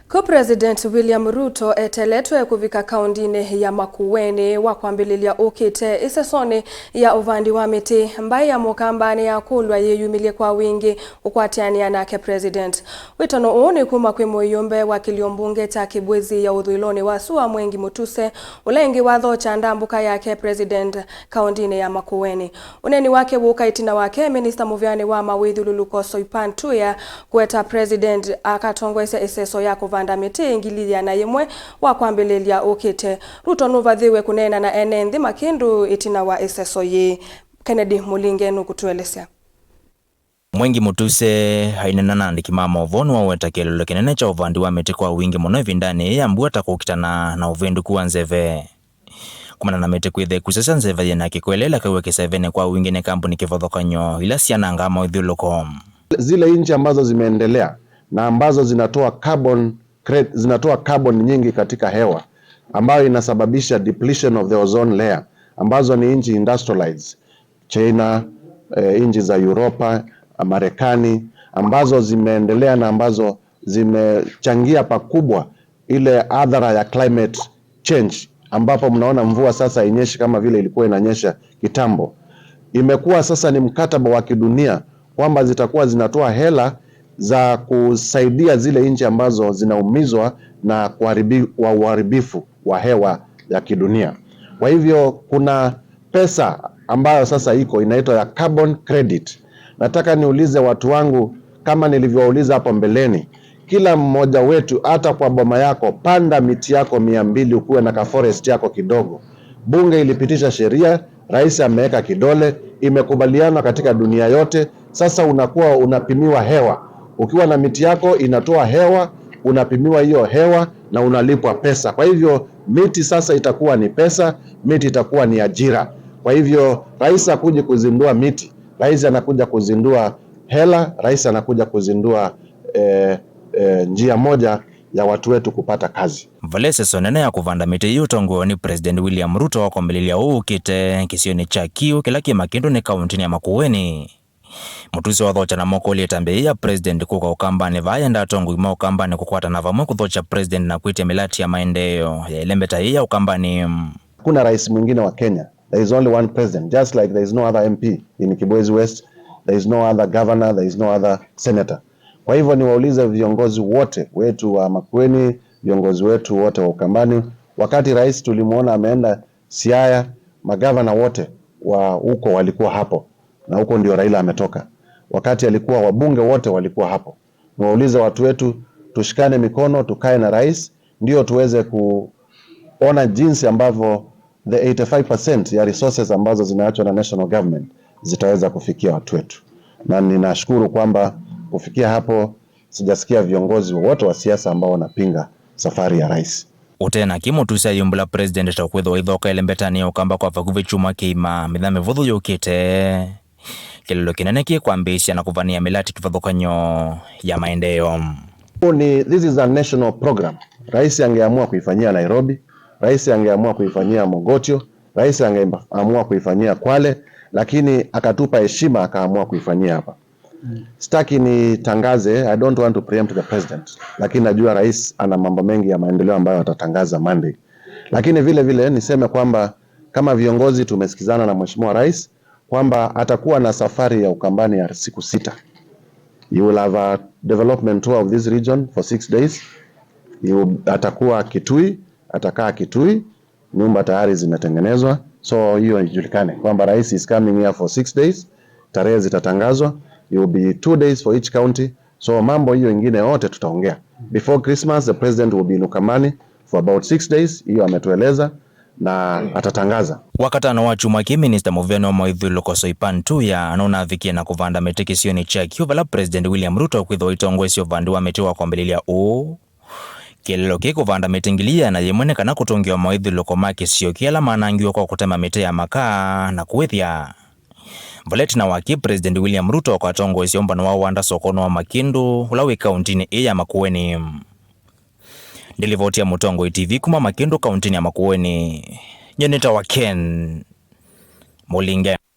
President William Ruto eteeletwe kuvika kauntini ya Makueni wakwambililya ukite isesoni ya uvandi wa miti mbai ya mukamba niyakulwa yiyumilye kwa wingi kukwatiania nake president. Witano ni kuma kwi Muyumbe wa kiliombunge cha Kibwezi ya uthuiloni wa syua Mwengi Mutuse ulengi wathokya ndambuka yake president kauntini ya Makueni. Uneni wake ukaitina wake minister muvyani wa mawithululuko soipantuya kueta president akatongwese iseso ya kuvanda miti ingililya na yimwe wakwambililya ukite. Ruto nuvathiwe kunena na ene nthi makindu itina wa iseso yi. Kennedy Mulinge nukutuelesya. Mwengi Mutuse hainena na ndikimama uvonu wa weta kilolo kinene cha uvandi wa miti kwa wingi muno ivindani ya mbuata kukitana na uvindu kuwa nzeve. Kumana na miti kwithe kusesa nzeve ya nake kuelela kawe kisevene kwa wingi ne kampuni kivothokanyo ila siana ngama uthuiloko. Zile nchi ambazo zimeendelea na ambazo zinatoa carbon nyingi katika hewa ambayo inasababisha depletion of the ozone layer, ambazo ni nchi industrialized, China, nchi za Europa, Marekani, ambazo zimeendelea na ambazo zimechangia pakubwa ile adhara ya climate change, ambapo mnaona mvua sasa inyeshi kama vile ilikuwa inanyesha kitambo. Imekuwa sasa ni mkataba wa kidunia kwamba zitakuwa zinatoa hela za kusaidia zile nchi ambazo zinaumizwa na uharibifu wa hewa ya kidunia. Kwa hivyo kuna pesa ambayo sasa iko inaitwa ya carbon credit. Nataka niulize watu wangu kama nilivyouliza hapo mbeleni, kila mmoja wetu hata kwa boma yako panda miti yako 200 ukuwe na ka forest yako kidogo. Bunge ilipitisha sheria, rais ameweka kidole, imekubaliana katika dunia yote. Sasa unakuwa unapimiwa hewa. Ukiwa na miti yako inatoa hewa, unapimiwa hiyo hewa na unalipwa pesa. Kwa hivyo miti sasa itakuwa ni pesa, miti itakuwa ni ajira. Kwa hivyo rais hakuji kuzindua miti, rais anakuja kuzindua hela, rais anakuja kuzindua njia moja ya watu wetu kupata kazi. Valese sonene ya kuvanda miti yutongo ni President William Ruto wakwambililya ukite kisioni cha kiu kila kimakindu ni kauntini ya Makueni. Mutuse wathokya na moko lietambia president kuka Ukambani vayenda tongo ima Ukambani kukwatana vamwe kuthokya president na kuitia milati ya maendeleo ya ilembeta ya Ukambani. Kuna rais mwingine wa Kenya. There is only one president, just like there is no other MP in Kibwezi West, there is no other governor, there is no other senator. Kwa hivyo niwaulize viongozi wote wetu wa Makueni, viongozi wetu wote wa Ukambani, wakati rais tulimuona ameenda Syua, magavana wote wa huko walikuwa hapo. Na huko ndio Raila ametoka. Wakati alikuwa wabunge wote walikuwa hapo. Niwaulize watu wetu tushikane mikono, tukae na rais, ndio tuweze kuona jinsi ambavyo the 85% ya resources ambazo zinaachwa na national government zitaweza kufikia watu wetu. Na ninashukuru kwamba kufikia hapo sijasikia viongozi wote wa siasa ambao wanapinga safari ya rais. Utena Mutuse yumbula president takwitho ithoka ilembetani ya Ukamba kwa vakuve chuma kima mithame vuthu yukite kilolo kinene kikwambisya na kuvania milati kivathokanyo ya maendeleo. This is a national program. Rais angeamua kuifanyia Nairobi, rais angeamua kuifanyia Mogotio, rais angeamua kuifanyia Kwale, lakini akatupa heshima akaamua kuifanyia hapa. Sitaki nitangaze, I don't want to preempt the president, lakini najua rais ana mambo mengi ya maendeleo ambayo atatangaza Monday. Lakini vile vile niseme kwamba kama viongozi tumesikizana na mheshimiwa rais kwamba atakuwa na safari ya Ukambani ya siku 6. You will have a development tour of this region for 6 days. Atakuwa Kitui, atakaa Kitui, nyumba tayari zimetengenezwa. So hiyo ijulikane kwamba rais is coming here for 6 days. Tarehe zitatangazwa. It will be 2 days for each county. So mambo hiyo ingine yote tutaongea. Before Christmas the president will be in Ukambani for about 6 days. Hiyo ametueleza na atatangaza. Wakatano wa chuma ki minister muvyani wa mawithululuko soipantuya anona avikie na kuvanda miti kisioni cha kiu vala president William Ruto kwitho itongwesya uvandi wa miti wakwambililya kililo kikuvanda miti ngililya na yimwene kana kutungiwa mawithululuko ma kisio kiala manangiwa kwa kutema miti ya makaa na kuwithya. Valetina waki president William Ruto kwa tongwesya umbano wa wanda sokono wa makindu ulawi kauntini ya Makueni. Ndilivotia Mutongo TV kuma makindu kauntini ya Makueni. Nyenita wa Ken Mulinge.